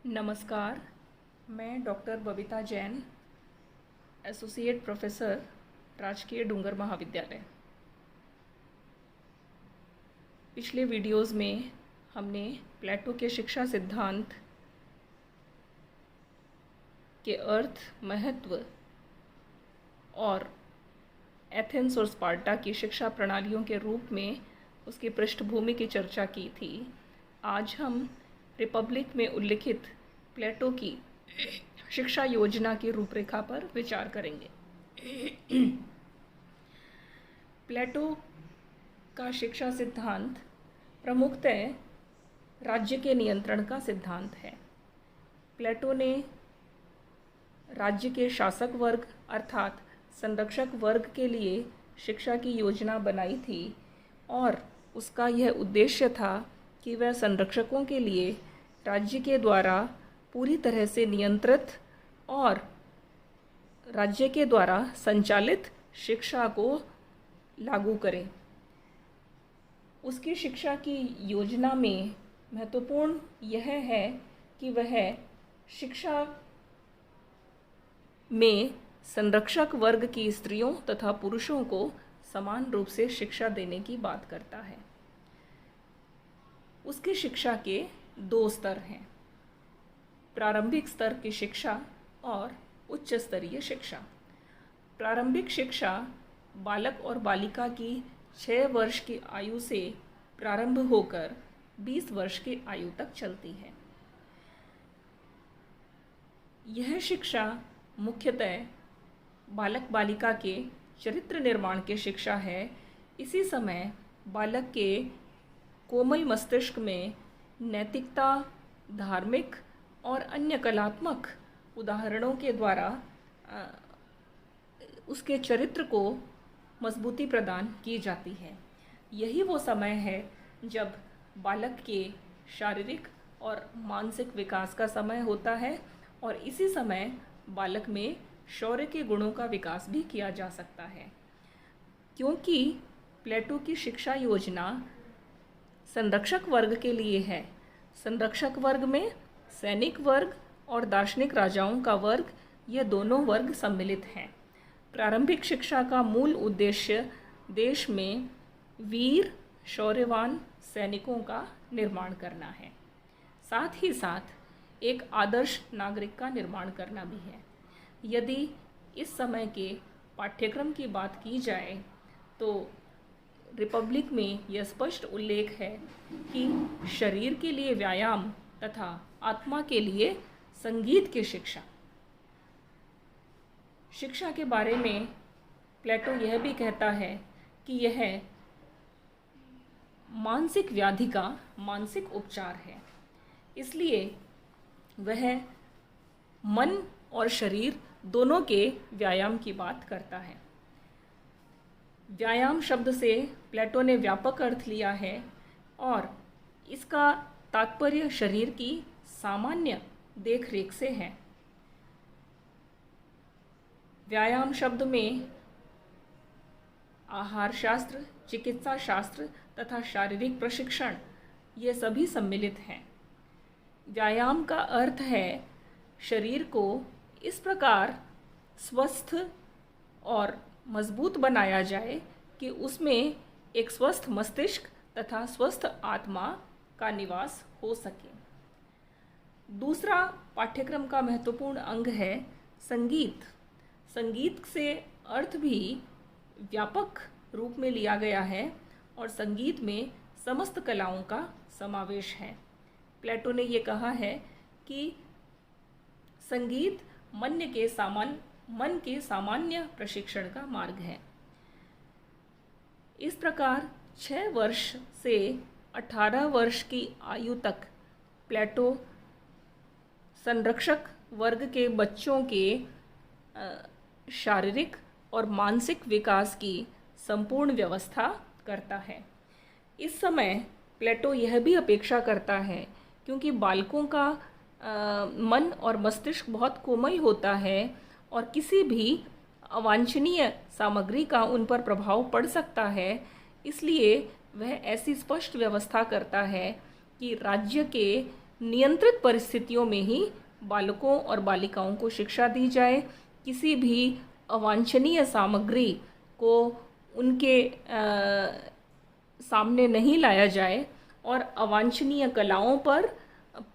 नमस्कार। मैं doctor Babita Jain, associate professor, राजकीय डूंगर महाविद्यालय। पिछले वीडियोज़ में हमने प्लेटो के शिक्षा सिद्धांत के अर्थ, महत्व और एथेंस और स्पार्टा की शिक्षा प्रणालियों के रूप में उसकी पृष्ठभूमि की चर्चा की थी। आज हम रिपब्लिक में उल्लिखित प्लेटो की शिक्षा योजना की रूपरेखा पर विचार करेंगे। प्लेटो का शिक्षा सिद्धांत प्रमुखतः राज्य के नियंत्रण का सिद्धांत है। प्लेटो ने राज्य के शासक वर्ग अर्थात संरक्षक वर्ग के लिए शिक्षा की योजना बनाई थी और उसका यह उद्देश्य था कि वह संरक्षकों के लिए राज्य के द्वारा पूरी तरह से नियंत्रित और राज्य के द्वारा संचालित शिक्षा को लागू करें। उसकी शिक्षा की योजना में महत्वपूर्ण यह है कि वह शिक्षा में संरक्षक वर्ग की स्त्रियों तथा पुरुषों को समान रूप से शिक्षा देने की बात करता है। उसकी शिक्षा के दो स्तर हैं, प्रारंभिक स्तर की शिक्षा और उच्च स्तरीय शिक्षा। प्रारंभिक शिक्षा बालक और बालिका की 6 वर्ष की आयु से प्रारंभ होकर 20 वर्ष की आयु तक चलती है। यह शिक्षा मुख्यतः बालक बालिका के चरित्र निर्माण की शिक्षा है। इसी समय बालक के कोमल मस्तिष्क में नैतिकता, धार्मिक और अन्य कलात्मक उदाहरणों के द्वारा उसके चरित्र को मजबूती प्रदान की जाती है। यही वो समय है जब बालक के शारीरिक और मानसिक विकास का समय होता है और इसी समय बालक में शौर्य के गुणों का विकास भी किया जा सकता है। क्योंकि प्लेटो की शिक्षा योजना संरक्षक वर्ग के लिए है, संरक्षक वर्ग में सैनिक वर्ग और दार्शनिक राजाओं का वर्ग, ये दोनों वर्ग सम्मिलित हैं। प्रारंभिक शिक्षा का मूल उद्देश्य देश में वीर शौर्यवान सैनिकों का निर्माण करना है, साथ ही साथ एक आदर्श नागरिक का निर्माण करना भी है। यदि इस समय के पाठ्यक्रम की बात की जाए तो रिपब्लिक में यह स्पष्ट उल्लेख है कि शरीर के लिए व्यायाम तथा आत्मा के लिए संगीत की शिक्षा। शिक्षा के बारे में प्लेटो यह भी कहता है कि यह मानसिक व्याधि का मानसिक उपचार है। इसलिए वह मन और शरीर दोनों के व्यायाम की बात करता है। व्यायाम शब्द से प्लेटो ने व्यापक अर्थ लिया है और इसका तात्पर्य शरीर की सामान्य देखरेख से है। व्यायाम शब्द में आहार शास्त्र, चिकित्सा शास्त्र तथा शारीरिक प्रशिक्षण ये सभी सम्मिलित हैं। व्यायाम का अर्थ है शरीर को इस प्रकार स्वस्थ और मजबूत बनाया जाए कि उसमें एक स्वस्थ मस्तिष्क तथा स्वस्थ आत्मा का निवास हो सके। दूसरा पाठ्यक्रम का महत्वपूर्ण अंग है संगीत। संगीत से अर्थ भी व्यापक रूप में लिया गया है और संगीत में समस्त कलाओं का समावेश है। प्लेटो ने ये कहा है कि संगीत मन के सामान्य प्रशिक्षण का मार्ग है। इस प्रकार 6 वर्ष से 18 वर्ष की आयु तक प्लेटो संरक्षक वर्ग के बच्चों के शारीरिक और मानसिक विकास की संपूर्ण व्यवस्था करता है। इस समय प्लेटो यह भी अपेक्षा करता है, क्योंकि बालकों का मन और मस्तिष्क बहुत कोमल होता है और किसी भी अवांछनीय सामग्री का उन पर प्रभाव पड़ सकता है, इसलिए वह ऐसी स्पष्ट व्यवस्था करता है कि राज्य के नियंत्रित परिस्थितियों में ही बालकों और बालिकाओं को शिक्षा दी जाए। किसी भी अवांछनीय सामग्री को उनके सामने नहीं लाया जाए और अवांछनीय कलाओं पर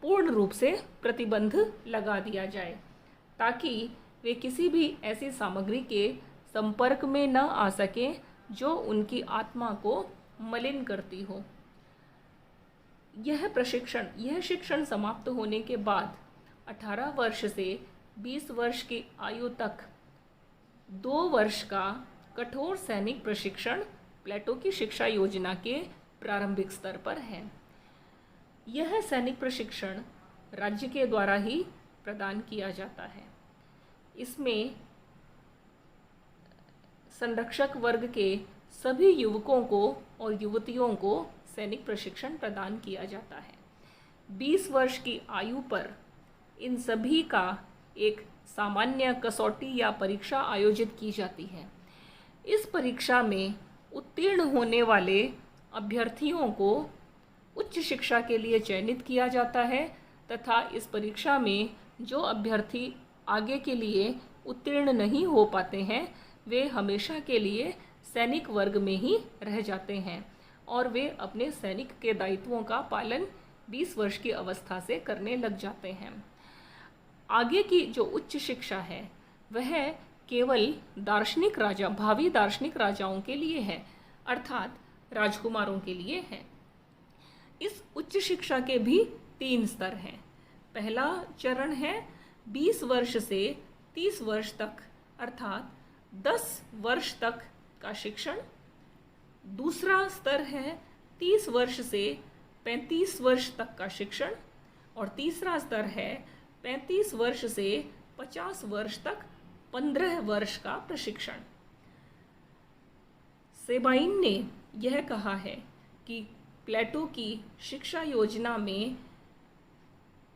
पूर्ण रूप से प्रतिबंध लगा दिया जाए, ताकि वे किसी भी ऐसी सामग्री के संपर्क में न आ सकें जो उनकी आत्मा को मलिन करती हो। यह शिक्षण समाप्त होने के बाद 18 वर्ष से 20 वर्ष की आयु तक 2 वर्ष का कठोर सैनिक प्रशिक्षण प्लेटो की शिक्षा योजना के प्रारंभिक स्तर पर है। यह सैनिक प्रशिक्षण राज्य के द्वारा ही प्रदान किया जाता है। इसमें संरक्षक वर्ग के सभी युवकों को और युवतियों को सैनिक प्रशिक्षण प्रदान किया जाता है। 20 वर्ष की आयु पर इन सभी का एक सामान्य कसौटी या परीक्षा आयोजित की जाती है। इस परीक्षा में उत्तीर्ण होने वाले अभ्यर्थियों को उच्च शिक्षा के लिए चयनित किया जाता है तथा इस परीक्षा में जो अभ्यर्थी आगे के लिए उत्तीर्ण नहीं हो पाते हैं वे हमेशा के लिए सैनिक वर्ग में ही रह जाते हैं और वे अपने सैनिक के दायित्वों का पालन 20 वर्ष की अवस्था से करने लग जाते हैं। आगे की जो उच्च शिक्षा है वह केवल भावी दार्शनिक राजाओं के लिए है, अर्थात राजकुमारों के लिए है। इस उच्च शिक्षा के भी 3 स्तर हैं। पहला चरण है 20 वर्ष से 30 वर्ष तक, अर्थात 10 वर्ष तक का शिक्षण। दूसरा स्तर है 30 वर्ष से 35 वर्ष तक का शिक्षण और तीसरा स्तर है 35 वर्ष से 50 वर्ष तक 15 वर्ष का प्रशिक्षण। सेबाइन ने यह कहा है कि प्लेटो की शिक्षा योजना में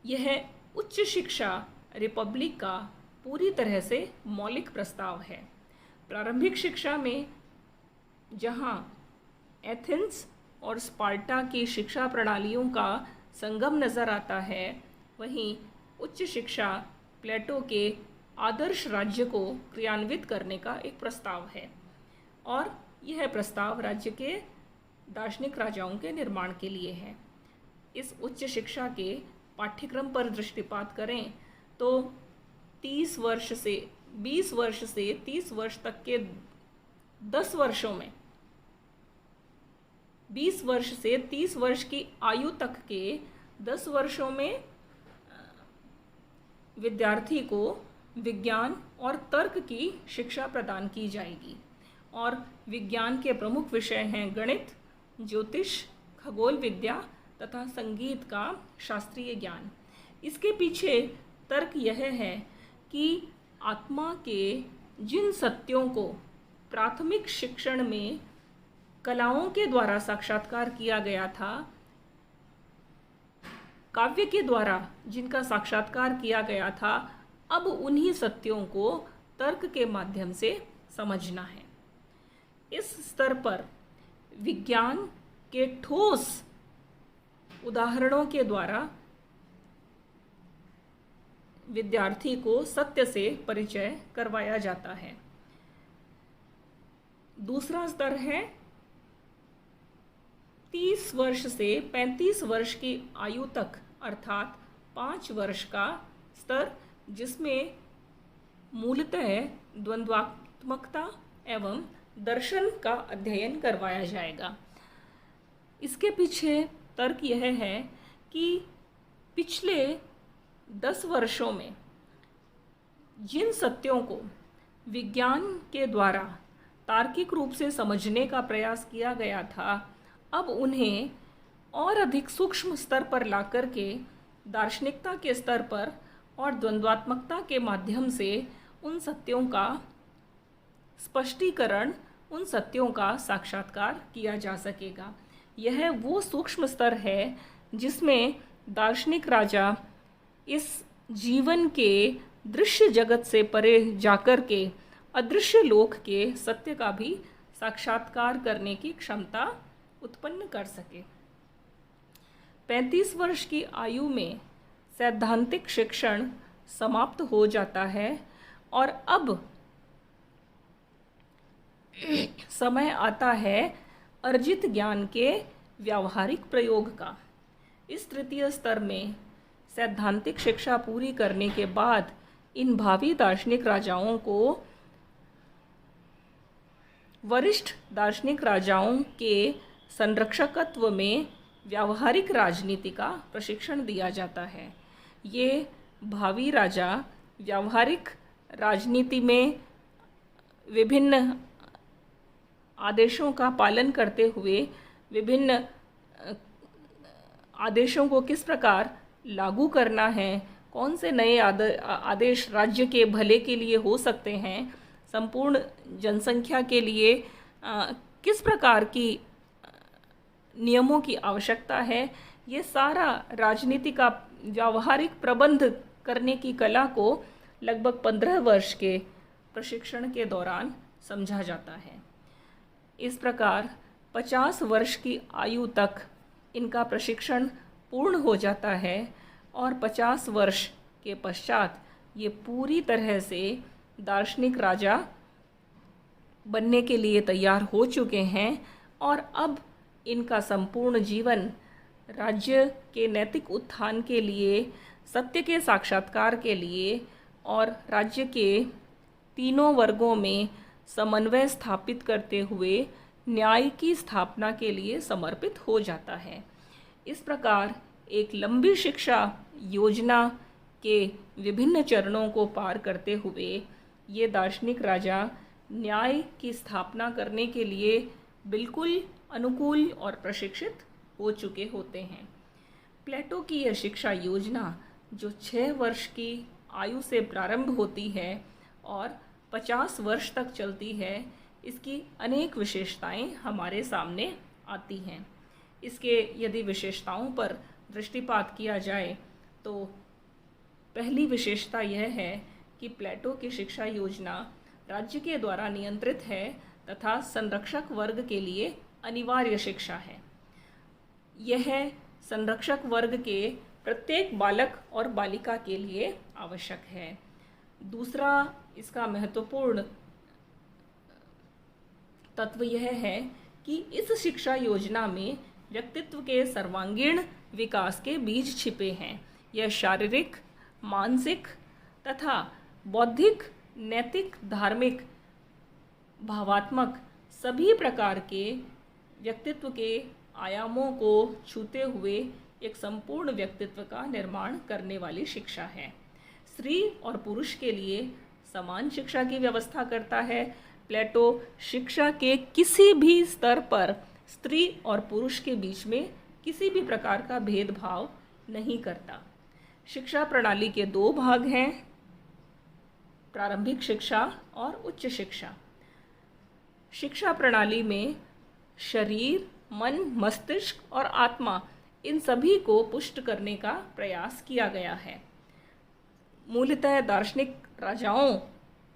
यह उच्च शिक्षा रिपब्लिक का पूरी तरह से मौलिक प्रस्ताव है। प्रारंभिक शिक्षा में जहाँ एथेंस और स्पार्टा की शिक्षा प्रणालियों का संगम नज़र आता है, वहीं उच्च शिक्षा प्लेटो के आदर्श राज्य को क्रियान्वित करने का एक प्रस्ताव है और यह प्रस्ताव राज्य के दार्शनिक राजाओं के निर्माण के लिए है। इस उच्च शिक्षा के पाठ्यक्रम पर दृष्टिपात करें तो 20 वर्ष से 30 वर्ष तक के 10 वर्षों में 20 वर्ष से 30 वर्ष की आयु तक के 10 वर्षों में विद्यार्थी को विज्ञान और तर्क की शिक्षा प्रदान की जाएगी और विज्ञान के प्रमुख विषय हैं गणित, ज्योतिष, खगोल विद्या तथा संगीत का शास्त्रीय ज्ञान। इसके पीछे तर्क यह है कि आत्मा के जिन सत्यों को प्राथमिक शिक्षण में कलाओं के द्वारा साक्षात्कार किया गया था, काव्य के द्वारा जिनका साक्षात्कार किया गया था, अब उन्हीं सत्यों को तर्क के माध्यम से समझना है। इस स्तर पर विज्ञान के ठोस उदाहरणों के द्वारा विद्यार्थी को सत्य से परिचय करवाया जाता है। दूसरा स्तर है 30 वर्ष से 35 वर्ष की आयु तक, अर्थात 5 वर्ष का स्तर, जिसमें मूलतः द्वंद्वात्मकता एवं दर्शन का अध्ययन करवाया जाएगा। इसके पीछे तर्क यह है कि पिछले 10 वर्षों में जिन सत्यों को विज्ञान के द्वारा तार्किक रूप से समझने का प्रयास किया गया था, अब उन्हें और अधिक सूक्ष्म स्तर पर लाकर के दार्शनिकता के स्तर पर और द्वंद्वात्मकता के माध्यम से उन सत्यों का स्पष्टीकरण, उन सत्यों का साक्षात्कार किया जा सकेगा। यह वो सूक्ष्म स्तर है जिसमें दार्शनिक राजा इस जीवन के दृश्य जगत से परे जाकर के अदृश्य लोक के सत्य का भी साक्षात्कार करने की क्षमता उत्पन्न कर सके। 35 वर्ष की आयु में सैद्धांतिक शिक्षण समाप्त हो जाता है और अब समय आता है अर्जित ज्ञान के व्यावहारिक प्रयोग का। इस तृतीय स्तर में सैद्धांतिक शिक्षा पूरी करने के बाद इन भावी दार्शनिक राजाओं को वरिष्ठ दार्शनिक राजाओं के संरक्षकत्व में व्यावहारिक राजनीति का प्रशिक्षण दिया जाता है। ये भावी राजा व्यावहारिक राजनीति में विभिन्न आदेशों का पालन करते हुए विभिन्न आदेशों को किस प्रकार लागू करना है, कौन से नए आदेश राज्य के भले के लिए हो सकते हैं, संपूर्ण जनसंख्या के लिए किस प्रकार की नियमों की आवश्यकता है, ये सारा राजनीति का व्यावहारिक प्रबंध करने की कला को लगभग 15 वर्ष के प्रशिक्षण के दौरान समझा जाता है। इस प्रकार 50 वर्ष की आयु तक इनका प्रशिक्षण पूर्ण हो जाता है और 50 वर्ष के पश्चात ये पूरी तरह से दार्शनिक राजा बनने के लिए तैयार हो चुके हैं और अब इनका संपूर्ण जीवन राज्य के नैतिक उत्थान के लिए, सत्य के साक्षात्कार के लिए और राज्य के तीनों वर्गों में समन्वय स्थापित करते हुए न्याय की स्थापना के लिए समर्पित हो जाता है। इस प्रकार एक लंबी शिक्षा योजना के विभिन्न चरणों को पार करते हुए ये दार्शनिक राजा न्याय की स्थापना करने के लिए बिल्कुल अनुकूल और प्रशिक्षित हो चुके होते हैं। प्लेटो की यह शिक्षा योजना जो 6 वर्ष की आयु से प्रारंभ होती है और 50 वर्ष तक चलती है, इसकी अनेक विशेषताएं हमारे सामने आती हैं। इसके यदि विशेषताओं पर दृष्टिपात किया जाए तो पहली विशेषता यह है कि प्लेटो की शिक्षा योजना राज्य के द्वारा नियंत्रित है तथा संरक्षक वर्ग के लिए अनिवार्य शिक्षा है। यह संरक्षक वर्ग के प्रत्येक बालक और बालिका के लिए आवश्यक है। दूसरा इसका महत्वपूर्ण तत्व यह है कि इस शिक्षा योजना में व्यक्तित्व के सर्वांगीण विकास के बीज छिपे हैं। यह शारीरिक, मानसिक तथा बौद्धिक, नैतिक, धार्मिक, भावात्मक सभी प्रकार के व्यक्तित्व के आयामों को छूते हुए एक संपूर्ण व्यक्तित्व का निर्माण करने वाली शिक्षा है। स्त्री और पुरुष के लिए समान शिक्षा की व्यवस्था करता है। प्लेटो शिक्षा के किसी भी स्तर पर स्त्री और पुरुष के बीच में किसी भी प्रकार का भेदभाव नहीं करता। शिक्षा प्रणाली के 2 भाग हैं, प्रारंभिक शिक्षा और उच्च शिक्षा। शिक्षा प्रणाली में शरीर, मन, मस्तिष्क और आत्मा इन सभी को पुष्ट करने का प्रयास किया गया है। मूलतः दार्शनिक राजाओं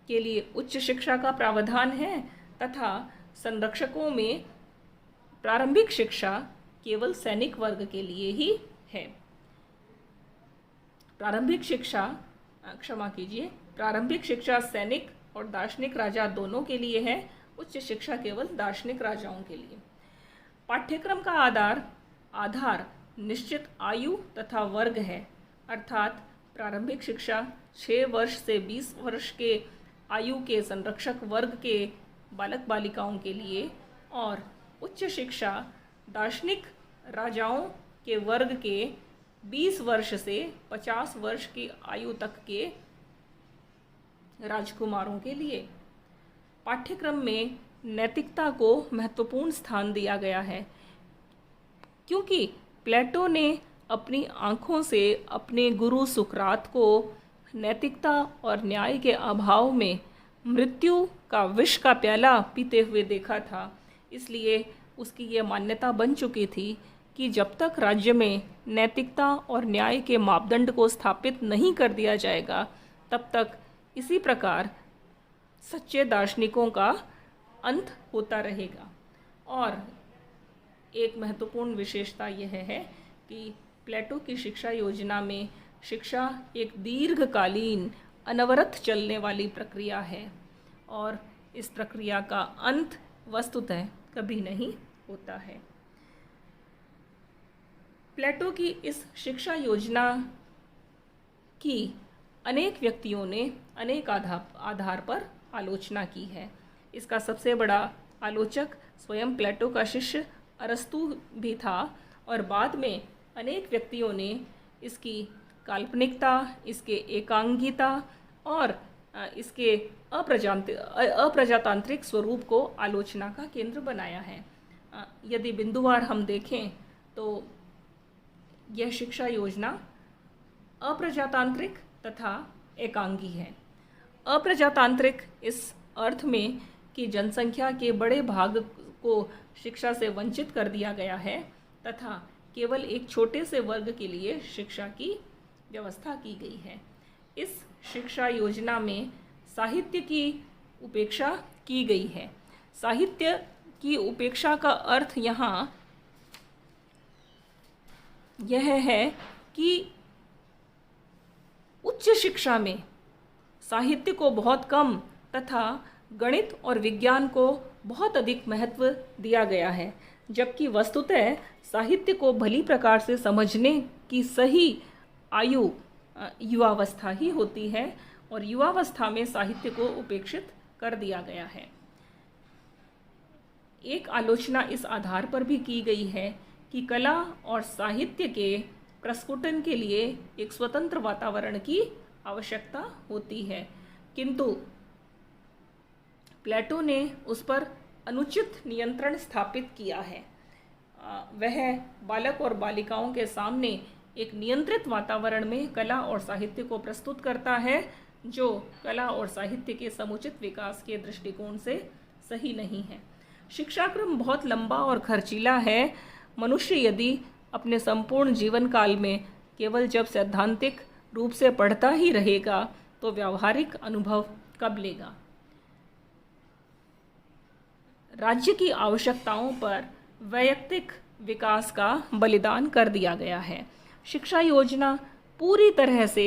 के लिए उच्च शिक्षा का प्रावधान है तथा संरक्षकों में प्रारंभिक शिक्षा केवल सैनिक वर्ग के लिए ही है। प्रारंभिक शिक्षा सैनिक और दार्शनिक राजा दोनों के लिए है, उच्च शिक्षा केवल दार्शनिक राजाओं के लिए। पाठ्यक्रम का आधार निश्चित आयु तथा वर्ग है, अर्थात प्रारंभिक शिक्षा 6 वर्ष से 20 वर्ष के आयु के संरक्षक वर्ग के बालक बालिकाओं के लिए और उच्च शिक्षा दार्शनिक राजाओं के वर्ग के 20 वर्ष से 50 वर्ष की आयु तक के राजकुमारों के लिए। पाठ्यक्रम में नैतिकता को महत्वपूर्ण स्थान दिया गया है, क्योंकि प्लेटो ने अपनी आँखों से अपने गुरु सुकरात को नैतिकता और न्याय के अभाव में मृत्यु का विष का प्याला पीते हुए देखा था। इसलिए उसकी ये मान्यता बन चुकी थी कि जब तक राज्य में नैतिकता और न्याय के मापदंड को स्थापित नहीं कर दिया जाएगा, तब तक इसी प्रकार सच्चे दार्शनिकों का अंत होता रहेगा। और एक महत्वपूर्ण विशेषता यह है कि प्लेटो की शिक्षा योजना में शिक्षा एक दीर्घकालीन अनवरत चलने वाली प्रक्रिया है और इस प्रक्रिया का अंत वस्तुतः कभी नहीं होता है। प्लेटो की इस शिक्षा योजना की अनेक व्यक्तियों ने अनेक आधार पर आलोचना की है। इसका सबसे बड़ा आलोचक स्वयं प्लेटो का शिष्य अरस्तु भी था और बाद में अनेक व्यक्तियों ने इसकी काल्पनिकता, इसके एकांगिता और इसके अप्रजातांत्रिक स्वरूप को आलोचना का केंद्र बनाया है। यदि बिंदुवार हम देखें तो यह शिक्षा योजना अप्रजातांत्रिक तथा एकांगी है। अप्रजातांत्रिक इस अर्थ में कि जनसंख्या के बड़े भाग को शिक्षा से वंचित कर दिया गया है तथा केवल एक छोटे से वर्ग के लिए शिक्षा की व्यवस्था की गई है। इस शिक्षा योजना में साहित्य की उपेक्षा की गई है। साहित्य की उपेक्षा का अर्थ यहाँ यह है कि उच्च शिक्षा में साहित्य को बहुत कम तथा गणित और विज्ञान को बहुत अधिक महत्व दिया गया है, जबकि वस्तुतः साहित्य को भली प्रकार से समझने की सही आयु युवावस्था ही होती है और युवावस्था में साहित्य को उपेक्षित कर दिया गया है। एक आलोचना इस आधार पर भी की गई है कि कला और साहित्य के प्रस्फुटन के लिए एक स्वतंत्र वातावरण की आवश्यकता होती है, किंतु प्लेटो ने उस पर अनुचित नियंत्रण स्थापित किया है। वह बालक और बालिकाओं के सामने एक नियंत्रित वातावरण में कला और साहित्य को प्रस्तुत करता है, जो कला और साहित्य के समुचित विकास के दृष्टिकोण से सही नहीं है। शिक्षाक्रम बहुत लंबा और खर्चीला है। मनुष्य यदि अपने संपूर्ण जीवन काल में केवल जब सैद्धांतिक रूप से पढ़ता ही रहेगा तो व्यावहारिक अनुभव कब लेगा। राज्य की आवश्यकताओं पर वैयक्तिक विकास का बलिदान कर दिया गया है। शिक्षा योजना पूरी तरह से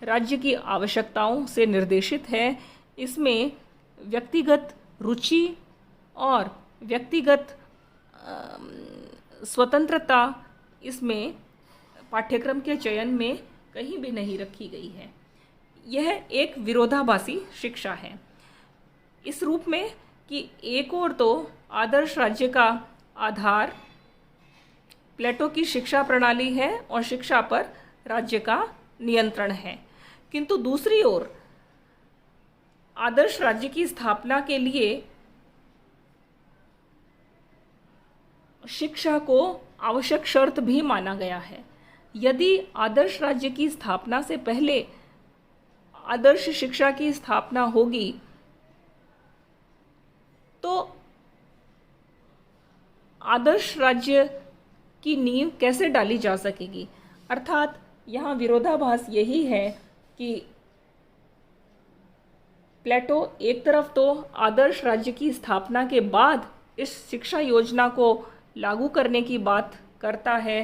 राज्य की आवश्यकताओं से निर्देशित है। इसमें व्यक्तिगत रुचि और व्यक्तिगत स्वतंत्रता इसमें पाठ्यक्रम के चयन में कहीं भी नहीं रखी गई है। यह एक विरोधाभासी शिक्षा है इस रूप में कि एक ओर तो आदर्श राज्य का आधार प्लेटो की शिक्षा प्रणाली है और शिक्षा पर राज्य का नियंत्रण है, किंतु दूसरी ओर आदर्श राज्य की स्थापना के लिए शिक्षा को आवश्यक शर्त भी माना गया है। यदि आदर्श राज्य की स्थापना से पहले आदर्श शिक्षा की स्थापना होगी तो आदर्श राज्य की नींव कैसे डाली जा सकेगी। अर्थात यहाँ विरोधाभास यही है कि प्लेटो एक तरफ तो आदर्श राज्य की स्थापना के बाद इस शिक्षा योजना को लागू करने की बात करता है,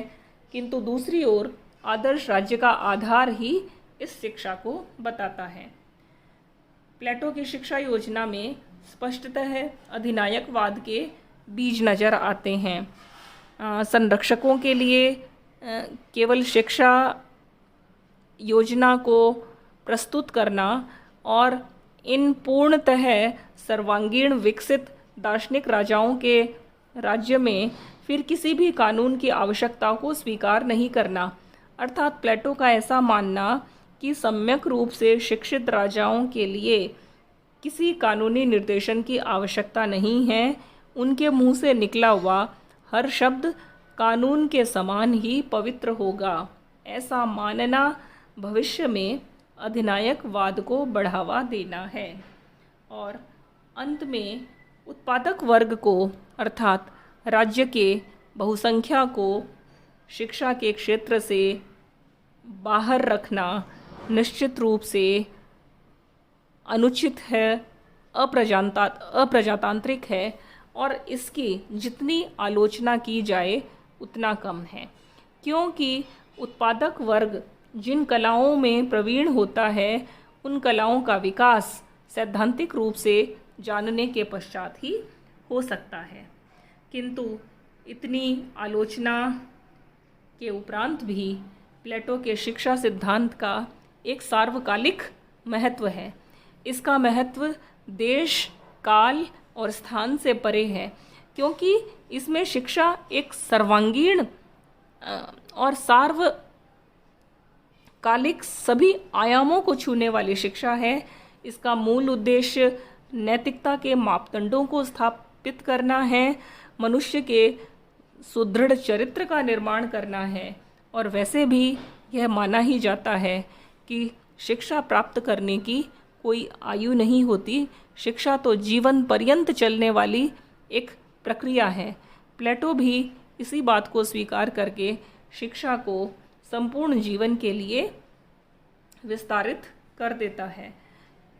किंतु दूसरी ओर आदर्श राज्य का आधार ही इस शिक्षा को बताता है। प्लेटो की शिक्षा योजना में स्पष्टतः अधिनायकवाद के बीज नज़र आते हैं। संरक्षकों के लिए केवल शिक्षा योजना को प्रस्तुत करना और इन पूर्णतः सर्वांगीण विकसित दार्शनिक राजाओं के राज्य में फिर किसी भी कानून की आवश्यकता को स्वीकार नहीं करना, अर्थात प्लेटो का ऐसा मानना कि सम्यक रूप से शिक्षित राजाओं के लिए किसी कानूनी निर्देशन की आवश्यकता नहीं है। उनके मुंह से निकला हुआ हर शब्द कानून के समान ही पवित्र होगा। ऐसा मानना भविष्य में अधिनायकवाद को बढ़ावा देना है और अंत में उत्पादक वर्ग को अर्थात राज्य के बहुसंख्या को शिक्षा के क्षेत्र से बाहर रखना निश्चित रूप से अनुचित है, अप्रजातांत्रिक है और इसकी जितनी आलोचना की जाए उतना कम है, क्योंकि उत्पादक वर्ग जिन कलाओं में प्रवीण होता है उन कलाओं का विकास सैद्धांतिक रूप से जानने के पश्चात ही हो सकता है। किंतु इतनी आलोचना के उपरांत भी प्लेटो के शिक्षा सिद्धांत का एक सार्वकालिक महत्व है। इसका महत्व देश, काल और स्थान से परे है, क्योंकि इसमें शिक्षा एक सर्वांगीण और सार्वकालिक सभी आयामों को छूने वाली शिक्षा है। इसका मूल उद्देश्य नैतिकता के मापदंडों को स्थापित करना है, मनुष्य के सुदृढ़ चरित्र का निर्माण करना है। और वैसे भी यह माना ही जाता है कि शिक्षा प्राप्त करने की कोई आयु नहीं होती। शिक्षा तो जीवन पर्यंत चलने वाली एक प्रक्रिया है। प्लेटो भी इसी बात को स्वीकार करके शिक्षा को संपूर्ण जीवन के लिए विस्तारित कर देता है।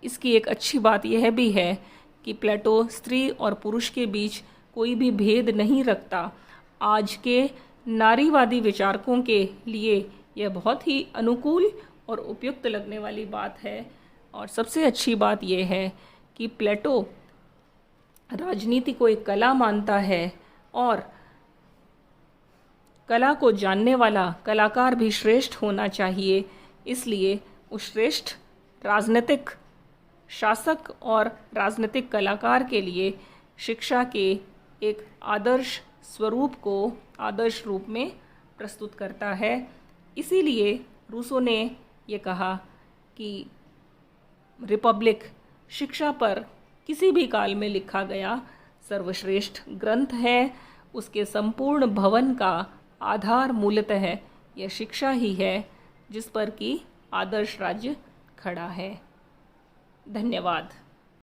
इसकी एक अच्छी बात यह भी है कि प्लेटो स्त्री और पुरुष के बीच कोई भी भेद नहीं रखता। आज के नारीवादी विचारकों के लिए यह बहुत ही अनुकूल और उपयुक्त लगने वाली बात है। और सबसे अच्छी बात यह है कि प्लेटो राजनीति को एक कला मानता है और कला को जानने वाला कलाकार भी श्रेष्ठ होना चाहिए। इसलिए उस श्रेष्ठ राजनीतिक शासक और राजनीतिक कलाकार के लिए शिक्षा के एक आदर्श स्वरूप को आदर्श रूप में प्रस्तुत करता है। इसीलिए रूसो ने ये कहा कि रिपब्लिक शिक्षा पर किसी भी काल में लिखा गया सर्वश्रेष्ठ ग्रंथ है। उसके संपूर्ण भवन का आधार मूलतः यह शिक्षा ही है, जिस पर कि आदर्श राज्य खड़ा है। धन्यवाद।